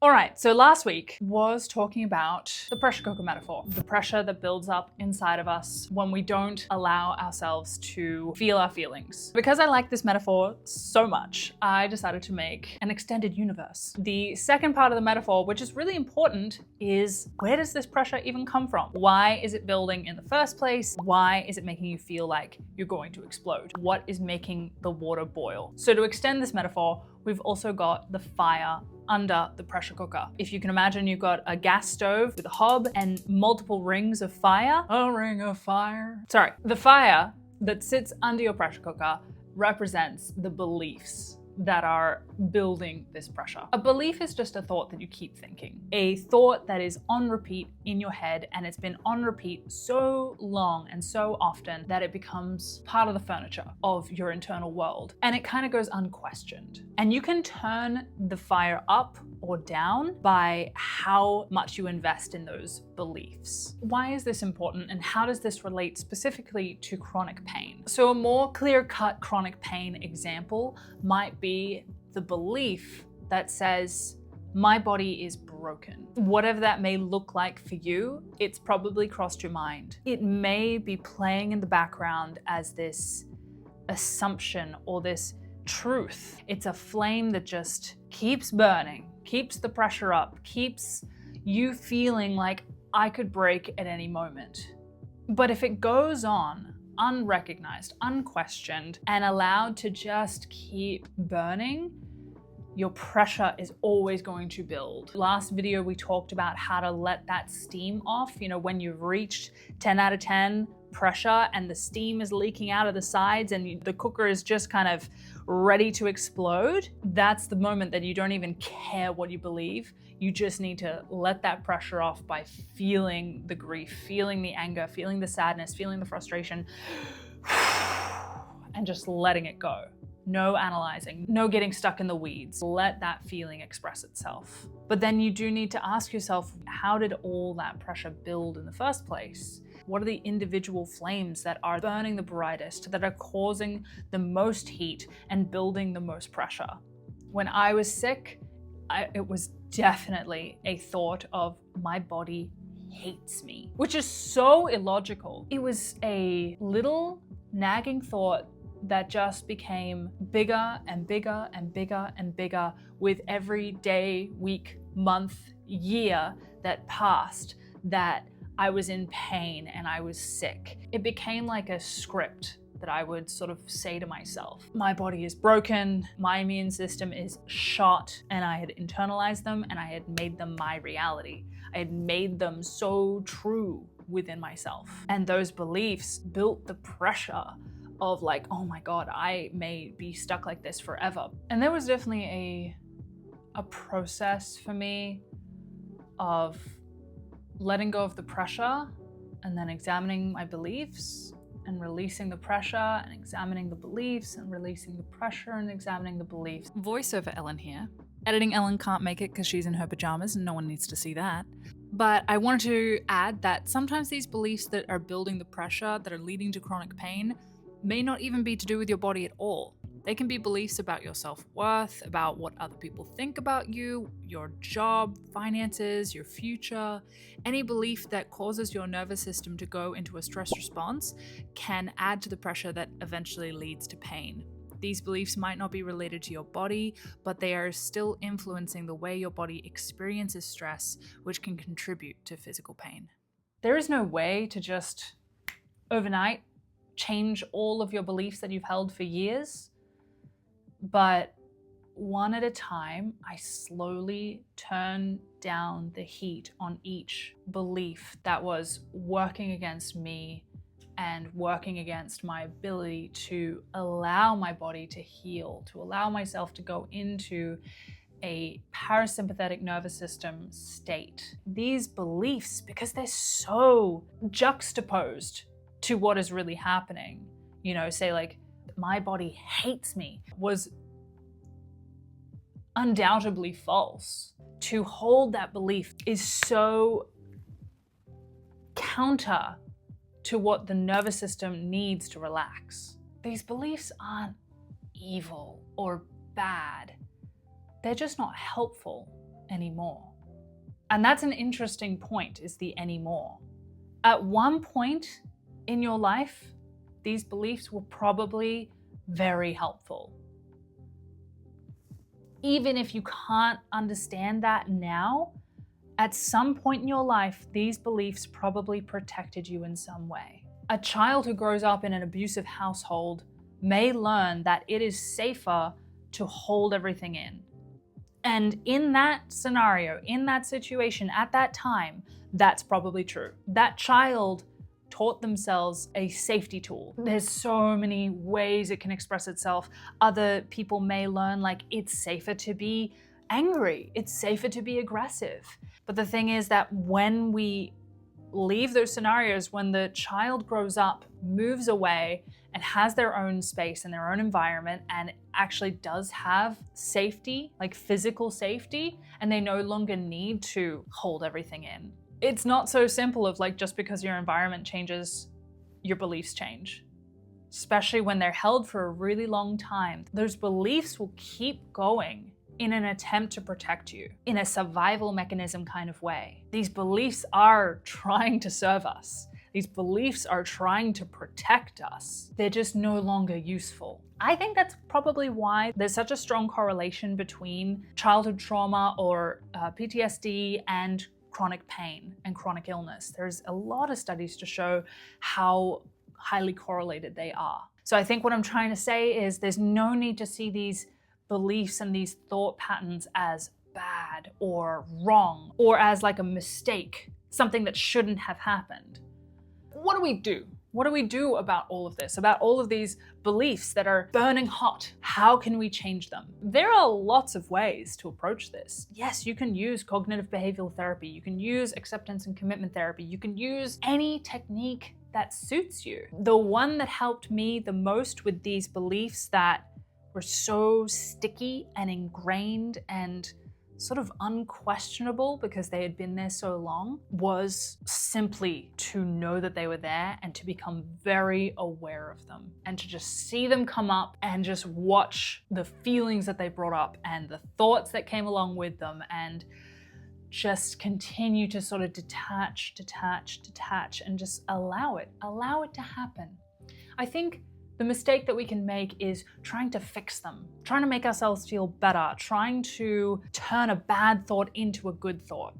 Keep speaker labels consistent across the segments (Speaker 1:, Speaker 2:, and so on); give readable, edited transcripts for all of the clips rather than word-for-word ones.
Speaker 1: All right, so last week was talking about the pressure cooker metaphor, the pressure that builds up inside of us when we don't allow ourselves to feel our feelings. Because I like this metaphor so much, I decided to make an extended universe. The second part of the metaphor, which is really important, is where does this pressure even come from? Why is it building in the first place? Why is it making you feel like you're going to explode? What is making the water boil? So to extend this metaphor, we've also got the fire under the pressure cooker. If you can imagine, you've got a gas stove with a hob and multiple rings of fire. A ring of fire. Sorry, the fire that sits under your pressure cooker represents the beliefs that are building this pressure. A belief is just a thought that you keep thinking. A thought that is on repeat in your head, and it's been on repeat so long and so often that it becomes part of the furniture of your internal world. And it kind of goes unquestioned. And you can turn the fire up or down by how much you invest in those beliefs. Why is this important, and how does this relate specifically to chronic pain? So a more clear-cut chronic pain example might be the belief that says, my body is broken. Whatever that may look like for you, it's probably crossed your mind. It may be playing in the background as this assumption or this truth. It's a flame that just keeps burning, keeps the pressure up, keeps you feeling like I could break at any moment. But if it goes on unrecognized, unquestioned, and allowed to just keep burning, your pressure is always going to build. Last video, we talked about how to let that steam off. You know, when you've reached 10 out of 10 pressure and the steam is leaking out of the sides and the cooker is just kind of ready to explode, that's the moment that you don't even care what you believe. You just need to let that pressure off by feeling the grief, feeling the anger, feeling the sadness, feeling the frustration, and just letting it go. No analyzing, no getting stuck in the weeds. Let that feeling express itself. But then you do need to ask yourself, how did all that pressure build in the first place? What are the individual flames that are burning the brightest, that are causing the most heat and building the most pressure? When I was sick, it was definitely a thought of my body hates me, which is so illogical. It was a little nagging thought that just became bigger and bigger and bigger and bigger with every day, week, month, year that passed, that I was in pain and I was sick. It became like a script that I would sort of say to myself. My body is broken, my immune system is shot, and I had internalized them and I had made them my reality. I had made them so true within myself. And those beliefs built the pressure of like, oh my God, I may be stuck like this forever. And there was definitely a process for me of letting go of the pressure and then examining my beliefs and releasing the pressure and examining the beliefs and releasing the pressure and examining the beliefs. Voiceover Ellen here. Editing Ellen can't make it because she's in her pajamas and no one needs to see that. But I wanted to add that sometimes these beliefs that are building the pressure, that are leading to chronic pain, may not even be to do with your body at all. They can be beliefs about your self-worth, about what other people think about you, your job, finances, your future. Any belief that causes your nervous system to go into a stress response can add to the pressure that eventually leads to pain. These beliefs might not be related to your body, but they are still influencing the way your body experiences stress, which can contribute to physical pain. There is no way to just overnight change all of your beliefs that you've held for years, but one at a time, I slowly turn down the heat on each belief that was working against me and working against my ability to allow my body to heal, to allow myself to go into a parasympathetic nervous system state. These beliefs, because they're so juxtaposed to what is really happening, you know, say like, my body hates me, was undoubtedly false. To hold that belief is so counter to what the nervous system needs to relax. These beliefs aren't evil or bad. They're just not helpful. anymore. And that's an interesting point, is the anymore. At one point in your life, these beliefs were probably very helpful. Even if you can't understand that now, at some point in your life, these beliefs probably protected you in some way. A child who grows up in an abusive household may learn that it is safer to hold everything in. And in that scenario, in that situation, at that time, that's probably true. That child taught themselves a safety tool. There's so many ways it can express itself. Other people may learn like it's safer to be angry, it's safer to be aggressive. But the thing is that when we leave those scenarios, when the child grows up, moves away, and has their own space and their own environment, and actually does have safety, like physical safety, and they no longer need to hold everything in. It's not so simple of like, just because your environment changes, your beliefs change. Especially when they're held for a really long time. Those beliefs will keep going in an attempt to protect you, in a survival mechanism kind of way. These beliefs are trying to serve us. These beliefs are trying to protect us. They're just no longer useful. I think that's probably why there's such a strong correlation between childhood trauma or PTSD and chronic pain and chronic illness. There's a lot of studies to show how highly correlated they are. So I think what I'm trying to say is there's no need to see these beliefs and these thought patterns as bad or wrong or as like a mistake, something that shouldn't have happened. What do we do? What do we do about all of this, about all of these beliefs that are burning hot? How can we change them? There are lots of ways to approach this. Yes, you can use cognitive behavioral therapy. You can use acceptance and commitment therapy. You can use any technique that suits you. The one that helped me the most with these beliefs that were so sticky and ingrained and sort of unquestionable because they had been there so long was simply to know that they were there and to become very aware of them and to just see them come up and just watch the feelings that they brought up and the thoughts that came along with them and just continue to sort of detach and just allow it to happen. I think the mistake that we can make is trying to fix them, trying to make ourselves feel better, trying to turn a bad thought into a good thought.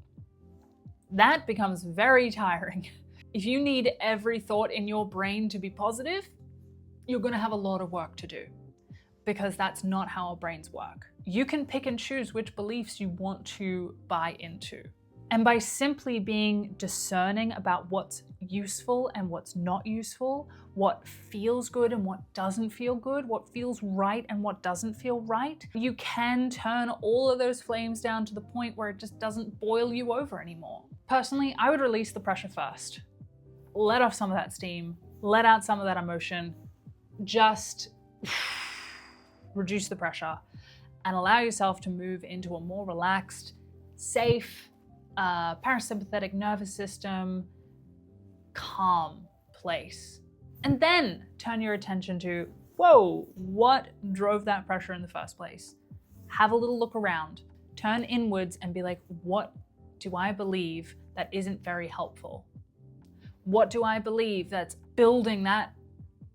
Speaker 1: That becomes very tiring. If you need every thought in your brain to be positive, you're going to have a lot of work to do because that's not how our brains work. You can pick and choose which beliefs you want to buy into. And by simply being discerning about what's useful and what's not useful, what feels good and what doesn't feel good, what feels right and what doesn't feel right, you can turn all of those flames down to the point where it just doesn't boil you over anymore. Personally, I would release the pressure first. Let off some of that steam, let out some of that emotion, just reduce the pressure and allow yourself to move into a more relaxed, safe, parasympathetic nervous system, calm place. And then turn your attention to, whoa, what drove that pressure in the first place? Have a little look around, turn inwards and be like, what do I believe that isn't very helpful? What do I believe that's building that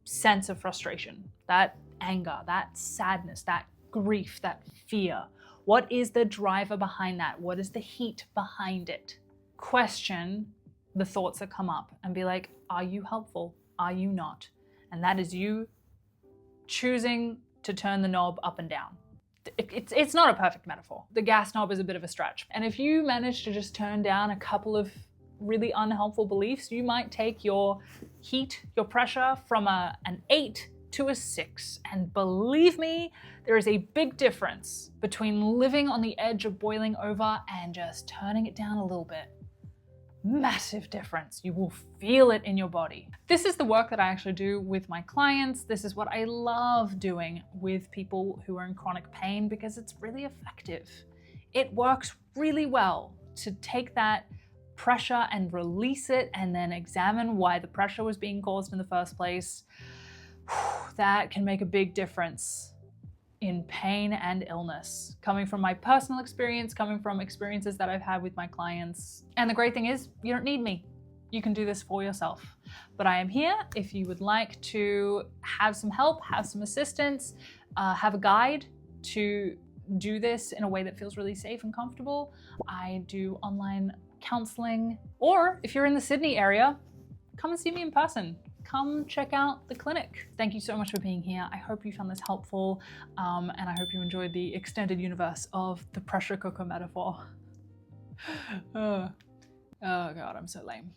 Speaker 1: sense of frustration, that anger, that sadness, that grief, that fear? What is the driver behind that? What is the heat behind it? Question the thoughts that come up and be like, are you helpful? Are you not? And that is you choosing to turn the knob up and down. It's not a perfect metaphor. The gas knob is a bit of a stretch. And if you manage to just turn down a couple of really unhelpful beliefs, you might take your heat, your pressure from an 8 to a 6. And believe me, there is a big difference between living on the edge of boiling over and just turning it down a little bit. Massive difference. You will feel it in your body. This is the work that I actually do with my clients. This is what I love doing with people who are in chronic pain because it's really effective. It works really well to take that pressure and release it and then examine why the pressure was being caused in the first place. That can make a big difference. in pain and illness, coming from my personal experience, coming from experiences that I've had with my clients. And the great thing is, you don't need me. You can do this for yourself. But I am here if you would like to have some help, have some assistance, have a guide to do this in a way that feels really safe and comfortable. I do online counseling, or if you're in the Sydney area, come and see me in person. Come check out the clinic. Thank you so much for being here. I hope you found this helpful, and I hope you enjoyed the extended universe of the pressure cooker metaphor. Oh God, I'm so lame.